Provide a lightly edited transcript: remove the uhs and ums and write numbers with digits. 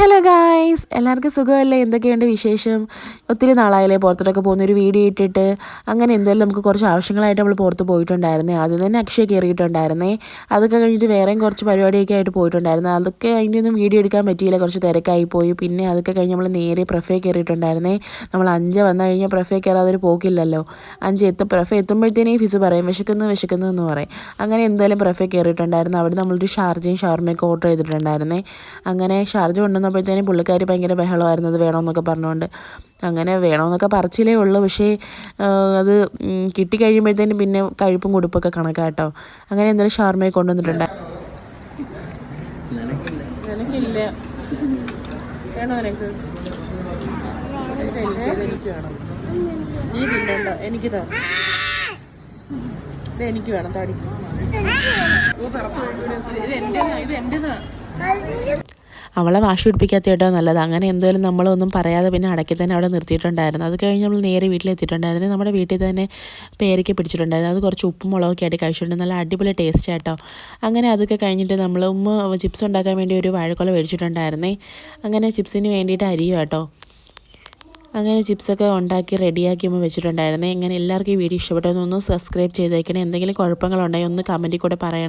Hello guys, എല്ലാവർക്കും സുഖമല്ലേ? എന്തൊക്കെയുണ്ട് വിശേഷം? ഒത്തിരി നാളായാലേ പുറത്തോട്ടൊക്കെ പോകുന്നൊരു വീഡിയോ ഇട്ടിട്ട്. അങ്ങനെ എന്തായാലും നമുക്ക് കുറച്ച് ആവശ്യങ്ങളായിട്ട് നമ്മൾ പുറത്ത് പോയിട്ടുണ്ടായിരുന്നേ. ആദ്യം തന്നെ അക്ഷയ കയറിയിട്ടുണ്ടായിരുന്നേ. അതൊക്കെ കഴിഞ്ഞിട്ട് വേറെയും കുറച്ച് പരിപാടിയൊക്കെ ആയിട്ട് പോയിട്ടുണ്ടായിരുന്നു. അതൊക്കെ അതിൻ്റെ ഒന്നും വീഡിയോ എടുക്കാൻ പറ്റിയില്ല, കുറച്ച് തിരക്കായി പോയി. പിന്നെ അതൊക്കെ കഴിഞ്ഞ് നമ്മൾ നേരെ പ്രഫേ കയറിയിട്ടുണ്ടായിരുന്നേ. നമ്മൾ 5 വന്നു കഴിഞ്ഞാൽ പ്രഫേ കയറാതെ ഒരു പോക്കില്ലല്ലോ. 5 പ്രഫേ എത്തുമ്പോഴത്തേനേ ഫിസു പറയും വിശക്കുന്നു എന്ന് പറയും. അങ്ങനെ എന്തായാലും പ്രഫേ കയറിയിട്ടുണ്ടായിരുന്നു. അവിടെ നമ്മളൊരു ഷാർജയും ഷവർമയൊക്കെ ഓർഡർ ചെയ്തിട്ടുണ്ടായിരുന്നേ. അങ്ങനെ ഷാർജ കൊണ്ടുവന്നപ്പോഴത്തേനും പുള്ളിക്കാരി ഭയങ്കര ബഹളമായിരുന്നു, അത് വേണമെന്നൊക്കെ പറഞ്ഞുകൊണ്ട്. അങ്ങനെ വേണമെന്നൊക്കെ പറച്ചിലേ ഉള്ളൂ, പക്ഷേ അത് കിട്ടിക്കഴിയുമ്പോഴത്തേനും പിന്നെ കഴിപ്പും കൊടുപ്പൊക്കെ കണക്കാട്ടോ. അങ്ങനെ എന്തായാലും ഷവർമയൊക്കെ കൊണ്ടുവന്നിട്ടുണ്ട്. നിനക്കില്ല, വേണോ നിനക്ക്? എനിക്ക് വേണം. നീ തിന്നണ്ട, എനിക്ക് താ. ഇത് എനിക്ക് വേണം, താടി. ഇത് എൻ്റെതാ. അവളെ വാശി പിടിപ്പിക്കാത്ത കേട്ടോ നല്ലത്. അങ്ങനെ എന്തായാലും നമ്മളൊന്നും പറയാതെ പിന്നെ അടക്കി തന്നെ അവിടെ നിർത്തിയിട്ടുണ്ടായിരുന്നു. അത് കഴിഞ്ഞ് നമ്മൾ നേരെ വീട്ടിലെത്തിയിട്ടുണ്ടായിരുന്നു. നമ്മുടെ വീട്ടിൽ തന്നെ പേരയ്ക്ക പിടിച്ചിട്ടുണ്ടായിരുന്നു. അത് കുറച്ച് ഉപ്പും മുളകൊക്കെ ആയിട്ട് കഴിച്ചിട്ടുണ്ട്. നല്ല അടിപൊളി ടേസ്റ്റ് ആട്ടോ. അങ്ങനെ അതൊക്കെ കഴിഞ്ഞിട്ട് നമ്മൾ ചിപ്സ് ഉണ്ടാക്കാൻ വേണ്ടി ഒരു വാഴക്കൊല മേടിച്ചിട്ടുണ്ടായിരുന്നേ. അങ്ങനെ ചിപ്സിന് വേണ്ടിയിട്ട് അരിയും കേട്ടോ. അങ്ങനെ ചിപ്സൊക്കെ ഉണ്ടാക്കി റെഡിയാക്കി വെച്ചിട്ടുണ്ടായിരുന്നേ. അങ്ങനെ എല്ലാവർക്കും ഈ വീഡിയോ ഇഷ്ടപ്പെട്ടൊന്ന് സബ്സ്ക്രൈബ് ചെയ്തേക്കണേ. എന്തെങ്കിലും കുഴപ്പങ്ങളുണ്ടെങ്കിൽ ഒന്ന് കമൻറ്റിൽ കൂടെ പറയണം.